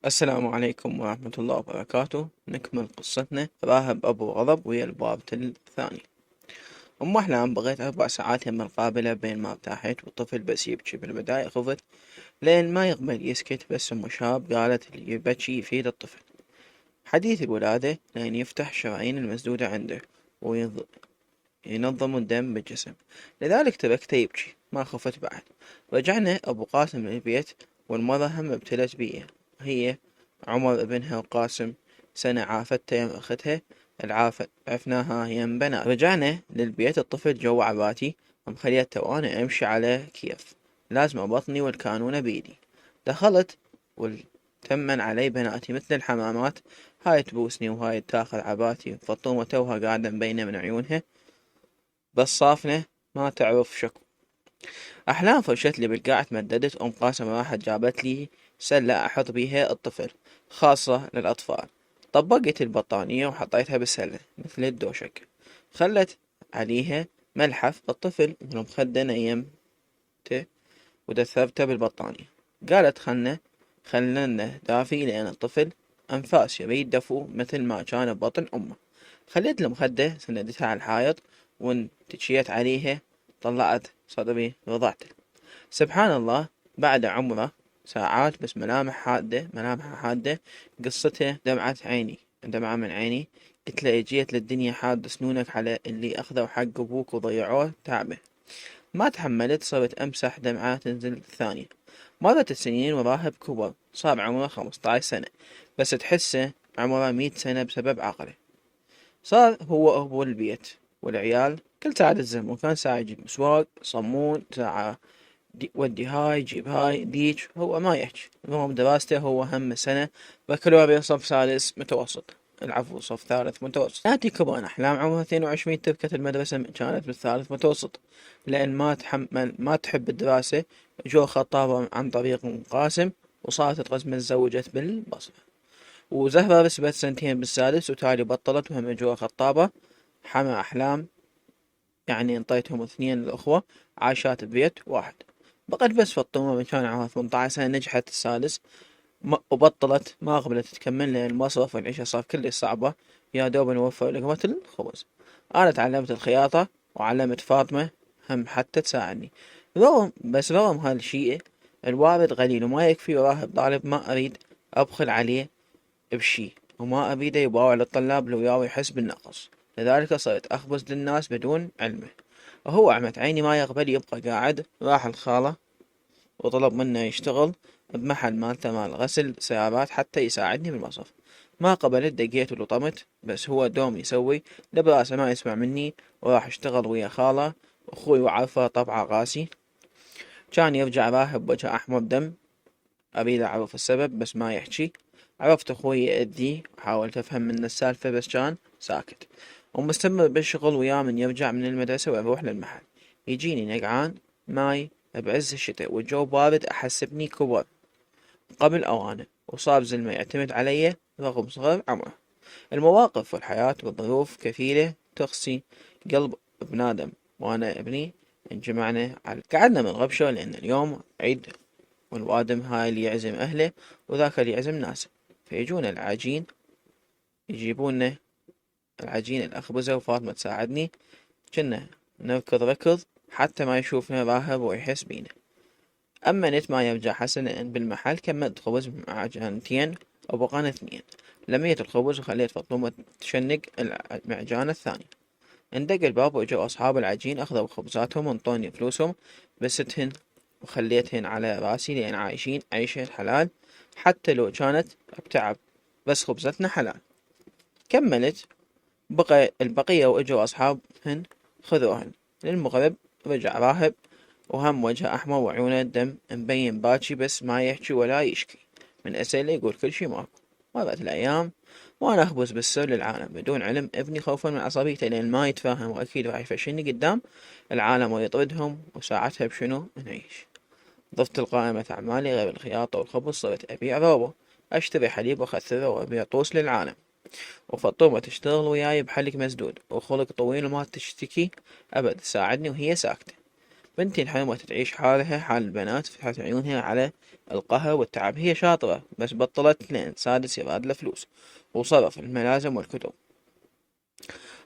السلام عليكم ورحمة الله وبركاته. نكمل قصتنا راهب أبو غضب ويا الباب الثاني. أم أحلام بغيت 4 ساعات يم القابلة بين ما ارتاحت والطفل بس يبكي. بالبداية خفت لين ما يقبل يسكت، بس أم شاب قالت اللي يبكي يفيد الطفل. حديث الولادة لين يفتح الشرايين المسدودة عنده وينظم الدم بالجسم، لذلك تركته يبكي. ما خفت بعد. رجعنا أبو قاسم للبيت، والمرة هم ابتلت بيه هي عمر ابنها، وقاسم سنة عافتها يم أختها العافت عفناها يم بنات. رجعنا للبيت، الطفل جو عباتي مخليته وأنا أمشي على كيف لازم بطني والكانونة بيدي. دخلت والتمن علي بناتي مثل الحمامات، هاي تبوسني وهاي تاخذ عباتي. فطومة توها قاعدة مبينة من عيونها، بس صافنة ما تعرف شكو. أحلام فرشت لي بالقاع، تمددت. أم قاسم راحت جابت لي سلة أحط بيها الطفل، خاصة للأطفال. طبقت البطانية وحطيتها بالسلة مثل الدوشك، خلت عليها ملحف الطفل من المخدة، نيمته ودثرته بالبطانية. قالت خلنا دافي لأن الطفل أنفاس يبي دفو مثل ما كان ببطن أمه. خليت المخدة، سندتها على الحائط وانتشيت عليها، طلعت صدري وضعته. سبحان الله، بعد عمره ساعات بس ملامحها حادة. قصتها دمعة من عيني. قلت له جيت للدنيا حاد سنونك على اللي أخذوا حق أبوك وضيعوه تعبه. ما تحملت، صرت أمسح دمعة تنزل ثانية. مرت السنين وراهب كبر، صار عمره 15 سنة، بس تحسه عمره 100 سنة بسبب عقله. صار هو أبو البيت، والعيال كل ساعة تزم. وكان ساعة يجيب مسواق صمون، ساعة ودي هاي جيب هاي ديج. هو ما يحكي. المهم دراسته، هو هم سنة بكالوريا صف ثالث متوسط، العفو صف ثالث متوسط. ناتي كبران أحلام عمرها 22، تركت المدرسة كانت بالثالث متوسط لأن ما تحب الدراسة. جو خطابة عن طريق أم قاسم، وصارت ترزمة تزوجت بالبصرة. وزهرة رسبت سنتين بالسادس وتالي بطلت، وهم جوا خطابة. حما أحلام يعني انطيتهم 2 الأخوة عايشات ببيت واحد. بقت بس فطومة من كان عمرها 18 سنة، نجحت السادس وبطلت، ما قبلت تكمل لأن المصرف والعيشة صار كلش صعبة، يا دوب نوفر لقمة الخبز. أنا تعلمت الخياطة وعلمت فاطمة هم حتى تساعدني. رغم هالشيء الوارد قليل وما يكفي، وراهب طالب ما أريد أبخل عليه بشي، وما أريده يباوع للطلاب لو ياوي يحس بالنقص. لذلك صرت أخبز للناس بدون علمه. وهو عمت عيني ما يقبل يبقى قاعد. راح الخالة وطلب منه يشتغل بمحل مالته مال غسل سيارات حتى يساعدني بالمصرف. ما قبلت، دقيت ولطمت، بس هو دوم يسوي لبراسه ما يسمع مني. وراح اشتغل ويا خالة. أخوي وعرفه طبعه قاسي، كان يرجع راهب وجهه أحمر دم. أريد أعرف السبب بس ما يحكي. عرفت أخوي يأذيه وحاولت أفهم منه السالفة، بس كان ساكت. ومستمر بالشغل ويا من يرجع من المدرسة وأروح للمحل. يجيني نقعان ماي بعز الشتاء والجو بارد، أحسبني كبر قبل أوانه، وصار زلمة يعتمد علي رغم صغر عمره. المواقف والحياة والظروف كفيلة تقسي قلب بنادم. وأنا ابني انجمعنا على قعدنا من غبشة لأن اليوم عيد، والوادم هاي اللي يعزم أهله وذاك اللي يعزم ناسه. فيجونا العجين، يجيبونا العجين الأخبزة، وفاطمة تساعدني. جنا نركض ركض حتى ما يشوفنا راهب ويحس بينا. أما نت ما يرجع حسن بالمحل، كملت خبز مع عجانتين وبقانا 2. لميت الخبز وخليت فاطمة تشنق المعجان الثاني. اندق الباب وجو أصحاب العجين، أخذوا خبزاتهم وانطوني فلوسهم، بستهن وخليتهن على راسي لأن عايشين عيشة حلال حتى لو كانت بتعب، بس خبزتنا حلال. كملت بقى البقية وإجوا أصحابهن خذوهن. للمغرب رجع راهب وهم وجهه أحمر وعيونه دم مبين باكي، بس ما يحكي ولا يشكي من أسئلة، يقول كل شي ماكو. مرت الأيام وأنا أخبز بالسر للعالم بدون علم ابني، خوفا من عصبيته لأن ما يتفاهم وأكيد راح يفشلني قدام العالم ويطردهم، وساعتها بشنو نعيش. ضفت القائمة أعمالي غير الخياطة والخبز، صرت أبيع روبو، أشتري حليب وأخثره وأبيع طوس للعالم. وفطومة تشتغل وياي بحلق مسدود وخلق طويل وما تشتكي أبد، تساعدني وهي ساكتة. بنتي الحلوة تعيش حالها حال البنات، فتحت عيونها على القهر والتعب. هي شاطرة بس بطلت لأن سادس يبادله فلوس وصرف الملازم والكتب.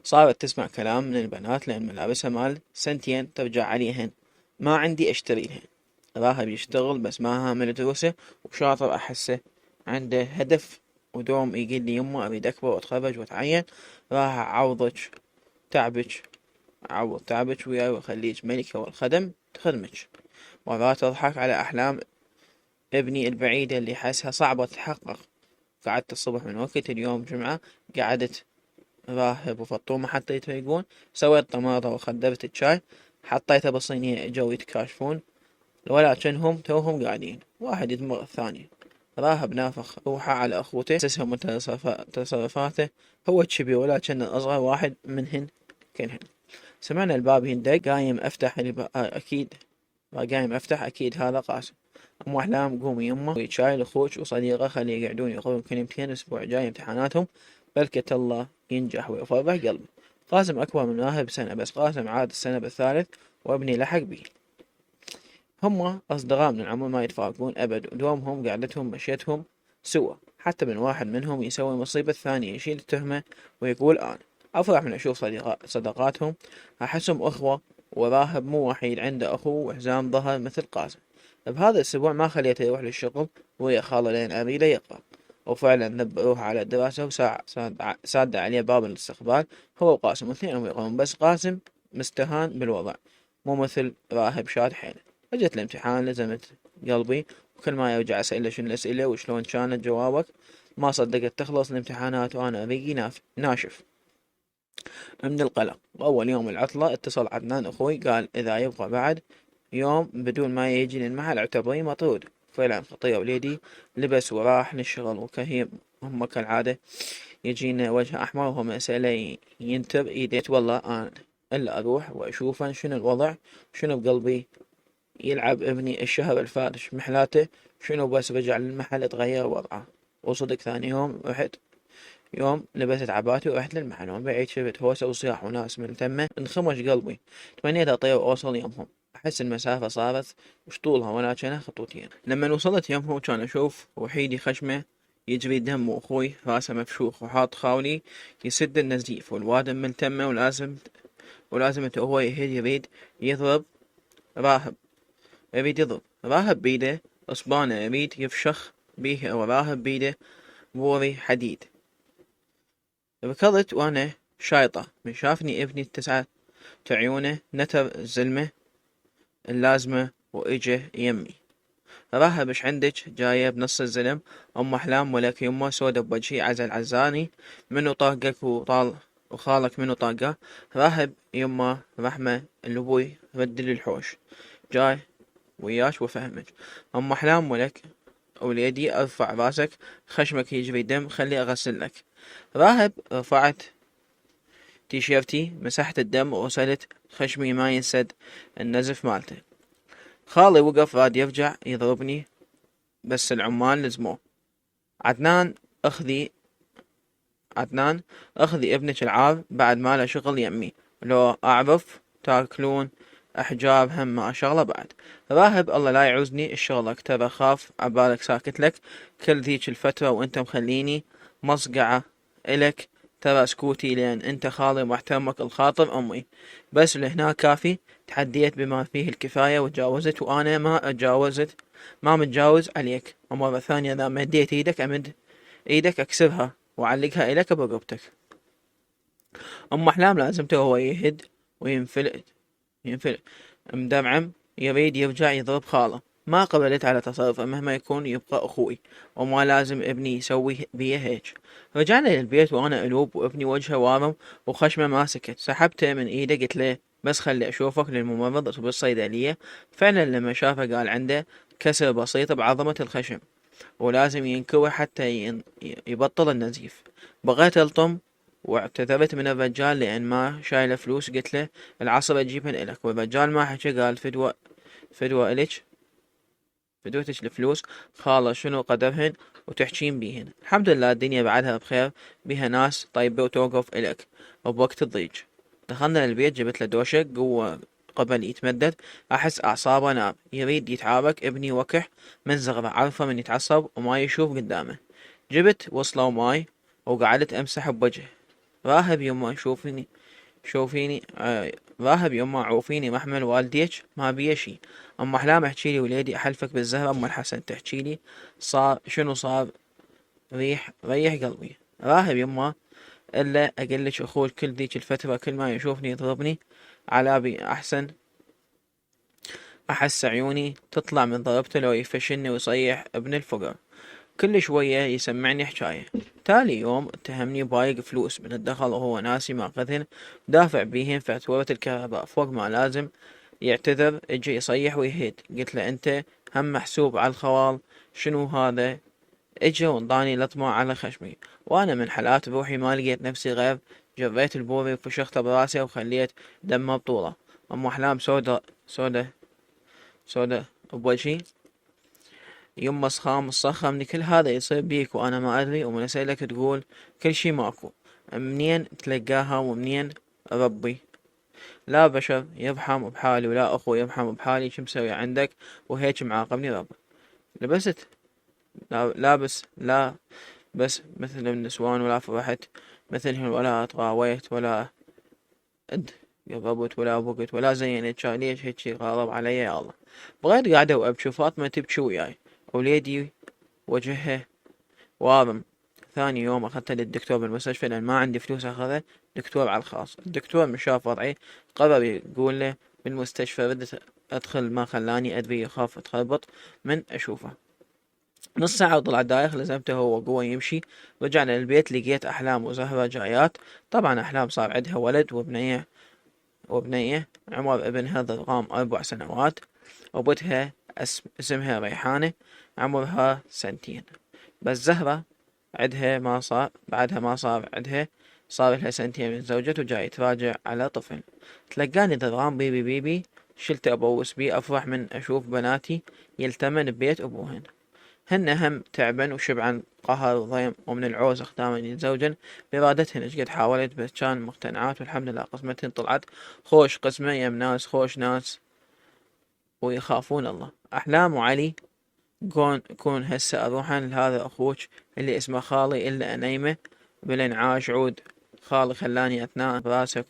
صارت تسمع كلام من البنات لأن ملابسها مال سنتين ترجع عليهن، ما عندي أشتري لهن. راهب يشتغل بس ما هامل دروسه وشاطر أحسه، عنده هدف ودوم يقول لي يمه أريد أكبر وأتخرج وأتعين. راح أعوض تعبك وياي وأخليك ملكة والخدم تخدمك. مرات أضحك على أحلام ابني البعيدة اللي حسها صعبة تتحقق. قعدت الصبح من وقت اليوم جمعة، قعدت راهب وفطومة حتى يتفيقون، سويت طماطة وخدرت الشاي، حطيتها بالصينية اجوا يتكاشفون ولكنهم توهم قاعدين واحد يدمر الثاني. راهب نافخ روحه على أخوته أسسهم من تصرفاته، هو الكبير ولكن الأصغر واحد منهن كلهن. سمعنا الباب يندق، قايم أفتح أكيد هذا قاسم. أم أحلام قومي يمه شاي لأخوك وصديقه، خليه يقعدون يقولون كلمتين، الأسبوع الجاي امتحاناتهم، بلكة الله ينجح ويفرح قلبي. قاسم أكبر من راهب بسنة، بس قاسم عاد السنة بالثالث وابني لحق بيه. هم أصدقاء من العمر ما يتفارقون أبد، ودومهم قعدتهم مشيتهم سوا، حتى من واحد منهم يسوي مصيبة الثاني يشيل التهمة ويقول أنا. أفرح من أشوف صداقاتهم، أحسهم أخوة، وراهب مو وحيد عنده أخو وحزام ظهر مثل قاسم. بهذا الأسبوع ما خليته يروح للشغل ويا خاله لين أريده يقرأ، وفعلا نبهوه على الدراسة ساد عليه باب الاستقبال هو وقاسم، واثنينهم يقرون، بس قاسم مستهان بالوضع مو مثل راهب شاد حيله. اجت الامتحان لزمت قلبي، وكل ما يرجع اسأله شنو الأسئلة وشلون كانت جوابك. ما صدقت تخلص الامتحانات وأنا ريقي ناشف من القلق. وأول يوم العطلة اتصل عدنان أخوي قال إذا يبغى بعد يوم بدون ما يجي المحل اعتبريه مطرود. فعلا خطية وليدي لبس وراح للشغل، وكهي هم كالعادة يجينا وجه أحمر وهو مسألة ينتر إيديه. والله أنا إلا أروح وأشوفه شنو الوضع، شنو بقلبي. يلعب ابني الشهر الفارش محلاته شنو، بس رجع للمحل تغير وضعه. وصدق ثاني يوم لبست عباتي ورحت للمحل، ومن بعيد شفت هوسة وصياح وناس ملتمة، انخمش قلبي. تمنيت أطير وأوصل يمهم، أحس المسافة صارت وش طولها ولكنها خطوتين. لما وصلت يمهم كان أشوف وحيدي خشمه يجري دم، وأخوي راسه مفشوخ وحاط خاولي يسد النزيف، والوادم ملتمة ولازم هو يريد يضرب راهب راهب بيده أصبانة يريد يفشخ بيه، وراهب بيده بوري حديد. ركضت وأنا شايطة، من شافني ابني تسعة عيونه نتر الزلمة اللازمة وإجه يمي. راهب ايش عندك جاية بنص الزلم؟ أم أحلام ولك يمه سودة بوجهي عزل عزاني، منو طاقك وخالك منو طاقه؟ راهب يمه رحمة الأبوي ردلي الحوش، جاي وياش وفهمك. أم أحلام ولك وليدي أرفع راسك، خشمك يجري دم، خلي أغسل لك. راهب رفعت تيشيرتي، مسحت الدم وغسلت خشمي ما ينسد النزف مالته. خالي وقف راد يرجع يضربني، بس العمال لزموه. عدنان أخذي ابنك العار بعد ما له شغل يمي، لو أعرف تاكلون أحجار هم ما شغله بعد. راهب الله لا يعوزني الشغل أكتر، أخاف عبالك ساكت لك كل ذيك الفترة وأنت مخليني مصقعة إلك. ترى سكوتي لأن أنت خالي واحترمك الخاطر أمي، بس لهنا كافي. تحديت بما فيه الكفاية وتجاوزت، وأنا ما متجاوز عليك. ومرة ثانية إذا مديت إيدك أمد إيدك أكسرها وأعلقها إلك برقبتك. أم أحلام لازمته هو يهد وينفلت مدمعم، يريد يرجع يضرب خاله. ما قبلت على تصرفه مهما يكون يبقى أخوي، وما لازم ابني يسوي بيه هيك. رجعنا للبيت وأنا ألوب وابني وجهه وارم وخشمه ما سكت. سحبته من إيده قلت له بس خلي أشوفك للممرض بالصيدلية. فعلا لما شافه قال عنده كسر بسيط بعظمة الخشم ولازم ينكوي حتى يبطل النزيف. بغيت ألطم واعتذرت من الرجال لأن ما شايله فلوس، قلت له العصر أجيبهن إلك، والرجال ما حكى، قال فدوة إلك، فدوتك الفلوس خاله شنو قدرهن وتحجين بيهن. الحمد لله الدنيا بعدها بخير، بيها ناس طيبة وتوقف إلك وبوقت الضيق. دخلنا للبيت، جبت له دوشة قبل يتمدد. أحس أعصابه ناب، يريد يتعارك. ابني وكح من زغرة، عارفه من يتعصب وما يشوف قدامه. جبت وصلة وماي وقعدت أمسح بوجهه. راهب يما شوفيني راهب يما عوفيني محمل والديك ما بيه شي. أم أحلام احكيلي وليدي، أحلفك بالزهرة أم الحسن تحكيلي شنو صار. ريح قلبي. راهب يما إلا أقلك أخوك كل ذيك الفترة كل ما يشوفني يضربني على بي أحسن. أحس عيوني تطلع من ضربته لو يفشلني ويصيح ابن الفقر. كل شوية يسمعني حكاية. تالي يوم اتهمني بايق فلوس من الدخل وهو ناسي ماخذهن دافع بيهن فاتورة الكهرباء فوق ما لازم. يعتذر اجي يصيح ويهيد. قلت له انت هم محسوب على الخوال. شنو هذا؟ اجا وانطاني لطمة على خشمي، وانا من حالات روحي ما لقيت نفسي غير جريت البوري وفشخته براسي وخليت دمه بطولة. ام احلام سودة بوجهي. يما صخمني كل هذا يصير بيك وانا ما ادري، ومن اسألك تقول كل شي ماكو. منين تلقاها ومنين ربي؟ لا بشر يرحم بحالي ولا اخو يرحم بحالي. شو مسوي عندك وهيك معاقبني رب؟ لبست لابس لا بس مثل النسوان ولا فرحت مثلهن ولا تغاويت ولا قربت ولا بقت ولا زينت. ليش هيجي غاضب علي يا الله؟ بغيت قاعدة وابكي وفاطمة تبكي وياي وليدي وجهها وارم. ثاني يوم اخذته للدكتور بالمستشفى لان ما عندي فلوس اخذه دكتور على الخاص. الدكتور من شاف وضعي قرر يقول له بالمستشفى. ردت ادخل ما خلاني ادري يخاف اتخربط من اشوفه. نص ساعة وطلع دايخ لزمته هو قوة يمشي. رجعنا للبيت لقيت أحلام وزهرة جايات. طبعا أحلام صار عندها ولد وبنية عمر ابنها ضرغام 4 سنوات. وبتها اسمها ريحانة عمرها 2 سنين. بس زهرة بعدها ما صار عندها. صار لها 2 سنين من زوجته وجاي تراجع على طفل. تلقاني ضرغام بيبي بيبي. شلت أبوس بيه أفرح من أشوف بناتي يلتمن ببيت أبوهن. هن هم تعبن وشبعن قهر وضيم ومن العوز اختارن يتزوجن بإرادتهن. اش قد حاولت بس كان مقتنعات والحمد لله قسمتهن طلعت خوش قسمة يم ناس خوش ناس ويخافون الله. أحلام وعلي كون هسه أروحن لهذا أخوك اللي اسمه خالي إلا أنيمه بالانعاش عود. خالي خلاني أثناء براسك.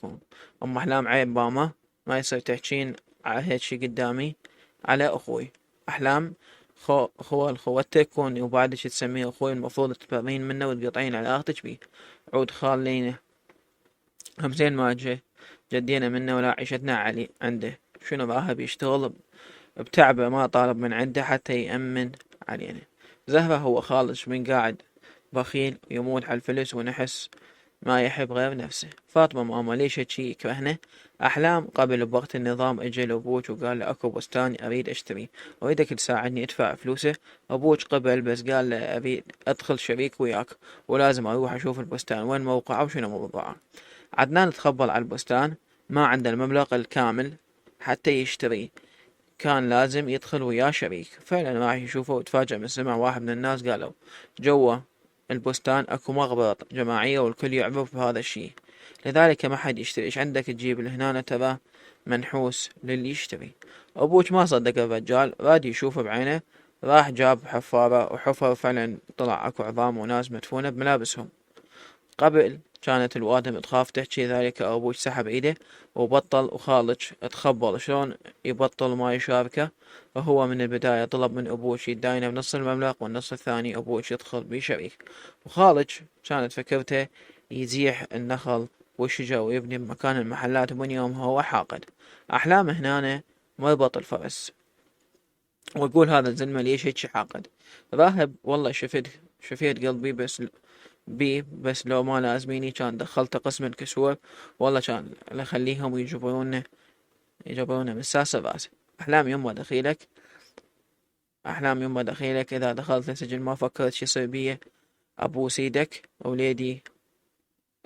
أم أحلام عيب باما ما يصير تحجين على هيك شي قدامي على أخوي. أحلام خوتك كوني وبعدك تسميه أخوي المفروض تبرين منه وتقطعين علاقتك بيه. عود خالينا همزين ما جدينا منه ولا عيشتنا علي عنده. شنو راهب يشتغل بتعبه ما طالب من عنده حتى يأمن علينا. زهرة هو خالص من قاعد بخيل ويموت على الفلس ونحس ما يحب غير نفسه. فاطمة ماما ليش هالشي يكرهنا؟ أحلام قبل بوقت النظام اجى لأبوك وقال له اكو بستان اريد اشتري، اريدك تساعدني ادفع فلوسه. ابوك قبل بس قال له اريد ادخل شريك وياك ولازم اروح اشوف البستان وين موقعه وشنو موضوعه. عدنان تخبل على البستان ما عنده المبلغ الكامل حتى يشتري، كان لازم يدخل وياه شريك. فعلا راح يشوفه وتفاجأ من سمع واحد من الناس قالوا جوا البستان اكو مقبرة جماعية والكل يعرف بهذا الشي لذلك ما حد يشتري. ايش عندك تجيب لهنا ترى منحوس للي يشتري. ابوك ما صدق الرجال راد يشوفه بعينه. راح جاب حفارة وحفر فعلا طلع اكو عظام وناس مدفونة بملابسهم. قبل كانت الوادم تخاف تحكي ذلك أبوك سحب إيده وبطل وخالج تخبل. شلون يبطل ما يشاركه؟ وهو من البداية طلب من أبوك يداينه بنص المبلغ والنص الثاني أبوك يدخل بشريك. وخالج كانت فكرته يزيح النخل والشجر ويبني بمكان المحلات من يومها هو حاقد. أحلام هنا مربط الفرس ويقول هذا الزلمة ليش هيك حاقد. راهب والله شفيت قلبي بس لو ما لازميني كان دخلت قسم الكسور والله كان لخليهم يجبرونه من ساسة راسي. أحلام يما دخيلك إذا دخلت السجن ما فكرت شي يصير بيه. أبو سيدك وليدي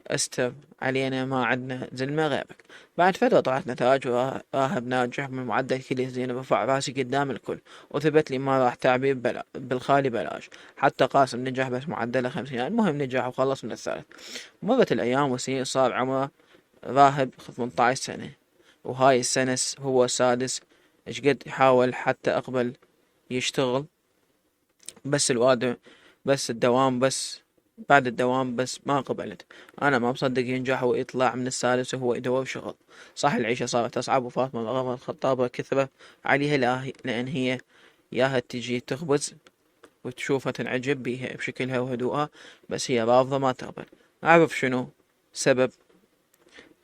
استر علينا ما عندنا زلمة غيرك. بعد فترة طلعت نتائج وراهب ناجح من معدل كلي زين رفع راسي قدام الكل وثبت لي ما راح تعبي بالخالي بلاش. حتى قاسم نجح بس معدله 50. المهم نجح وخلص من الثالث. مرت الأيام والسنين صار عمره راهب 18 سنة وهاي السنة هو السادس. ايش قد يحاول حتى أقبل يشتغل، بس الواد بس الدوام بس بعد الدوام بس ما قبلت. أنا ما مصدق ينجح ويطلع من السادس وهو يدور شغل. صح العيشة صارت أصعب، وفاطمة رغم الخطابة كثرة عليها لأن هي ياها تجي تخبز وتشوفها تنعجب بيها بشكلها وهدوءها، بس هي رافضة ما تقبل. أعرف شنو سبب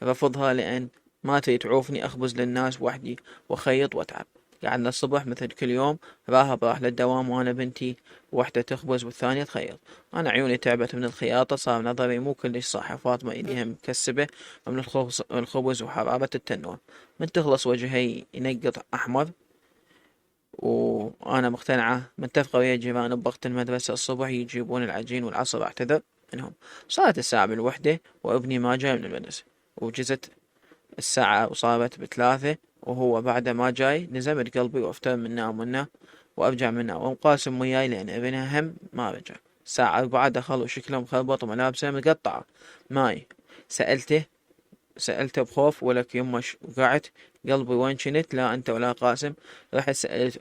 رفضها، لأن ما تريد تعوفني أخبز للناس وحدي وأخيط وأتعب. قعدنا الصبح مثل كل يوم، راهب راح للدوام وأنا بنتي واحدة تخبز والثانية تخيط. أنا عيوني تعبت من الخياطة، صار نظري مو كلش صح. فاطمة إيديها مكسبة من الخبز وحرارة التنور، من تخلص وجهي ينقط أحمر. وأنا مقتنعة متفقة ويا الجيران بوقت المدرسة الصبح يجيبون العجين، والعصر أعتذر منهم. صارت الساعة بالوحدة وابني ما جاي من المدرسة، وجزت الساعة وصارت بثلاثة وهو بعد ما جاي. لزمت قلبي وافتر منه وأرجع منه، وقاسم وياي لأن ابنها هم ما رجع. الساعة 4 دخل وشكله مخربط وملابسه مقطعة ماي. سألته بخوف ولك يمه وقعت قلبي وين كنت؟ لا أنت ولا قاسم. رحت سألت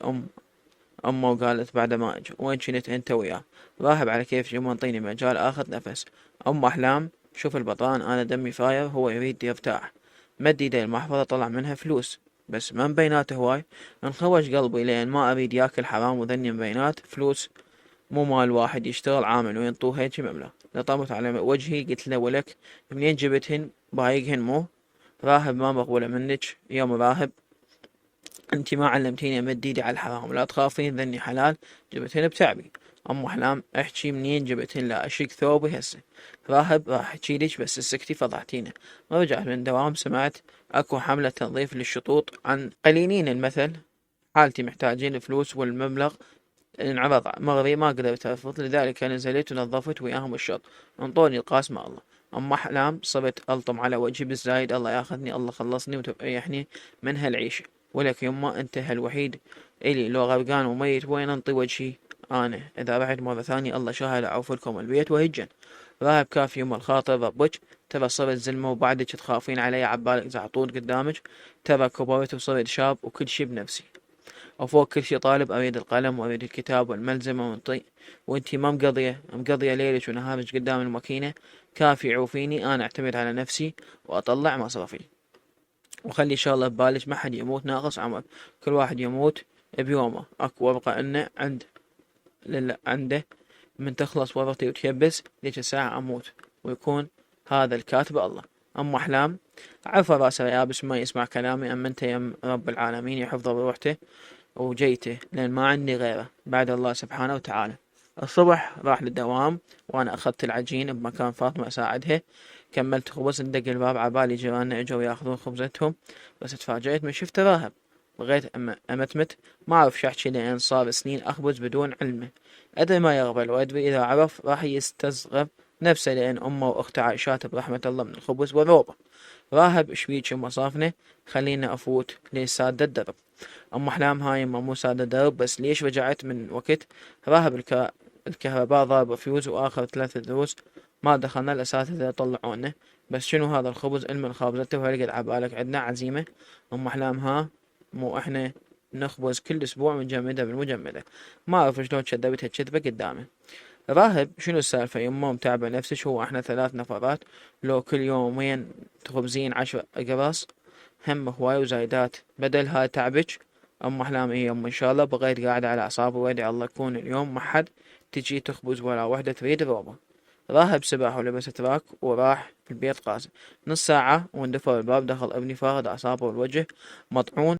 أمه وقالت بعد ما أجي وين كنت أنت وياه؟ راهب على كيف يما انطيني مجال آخذ نفس. أم أحلام شوف البطان أنا دمي فاير، هو يريد يرتاح. مد ايده المحفظة طلع منها فلوس بس ما مبينات هواي. انخوش قلبي لأن ما أريد ياكل حرام وذني مبينات فلوس مو مال واحد يشتغل عامل وينطوه هيجي مبلغ. لطمت على وجهي قلت له ولك منين جبتهن؟ بايقهن مو؟ راهب ما مقبولة منك يوم راهب، انتي ما علمتيني امد ايدي على الحرام، لا تخافين ذني حلال جبتهن بتعبي. ام احلام احكي منين جبتهن لا اشيك ثوبي هسه. راهب راح احكيلك بس السكتي فضحتينا. رجعت من دوام سمعت اكو حملة تنظيف للشطوط عن قليلين المثل، حالتي محتاجين الفلوس والمبلغ انعرض مغري ما قدرت ارفض، لذلك نزلت ونظفت وياهم الشط. انطوني القاس مع الله. ام احلام صرت الطم على وجهي بالزايد، الله ياخذني الله خلصني وتريحني من هالعيشة. ولك يما انت هالوحيد الي لو غرقان وميت وين انطي وجهي انا؟ اذا رحت مرة ثانية الله شاهد اعوف لكم البيت وهجن. راهب كافي يما الخاطر ربك، ترى صرت زلمة وبعدك تخافين علي عبالك زعطوط قدامك. ترى كبرت وصرت شاب وكل شي بنفسي، وفوق كل شي طالب أريد القلم وأريد الكتاب والملزمة وانتي ما مقضية ليلك ونهارك قدام الماكينة. كافي عوفيني أنا أعتمد على نفسي وأطلع مصرفي. وخلي شغلة ببالك ما حد يموت ناقص عمر، كل واحد يموت بيومه. أكو ورقة إنه عنده من تخلص ورقتي وتيبس ذيك الساعة أموت، ويكون هذا الكاتب الله. أم أحلام عرفة راسه يابس ما يسمع كلامي، أما أنت يا رب العالمين يحفظه بروحته وجيته لأن ما عندي غيره بعد الله سبحانه وتعالى. الصبح راح للدوام وأنا أخذت العجين بمكان فاطمة أساعدها. كملت خبز ندق الباب عبالي جيراننا اجوا ياخذون خبزتهم، بس تفاجأت من شفت راهب. بغيت أمتمت ما أعرف شو أحكي لأن صار سنين أخبز بدون علمه. أدري ما يقبل وأدري إذا عرف راح يستصغر نفسه، لأن أمه وأخته عايشات برحمة الله من الخبز والروبة. راهب شبيك مصافنة خلينا أفوت لسادة الدرب. أم أحلام هاي مو سادة درب، بس ليش رجعت من وقت راهب الكهرباء ضارب فيوز وآخر 3 دروس ما دخلنا الأساتذة طلعونا. بس شنو هذا الخبز علم الخابزته وهلقد عبالك عندنا عزيمة. أم أحلام ها مو إحنا نخبز كل أسبوع مجمدة بالمجمدة. ما أعرف شلون كذبت هالكذبة قدامه. راهب شنو السالفة يمه متعبة نفسك؟ هو احنا 3 نفرات لو كل يومين تخبزين 10 أقراص هم هواي وزايدات بدل هاي تعبك. أم أحلامي هي أم إن شاء الله، بغيت قاعدة على أعصابي وادعي الله يكون اليوم ما حد تجي تخبز ولا وحدة تريد روبة. راهب سبح ولبس تراك وراح في البيت قاسم. نص ساعة واندفع الباب دخل ابني فاقد أعصابه والوجه مطعون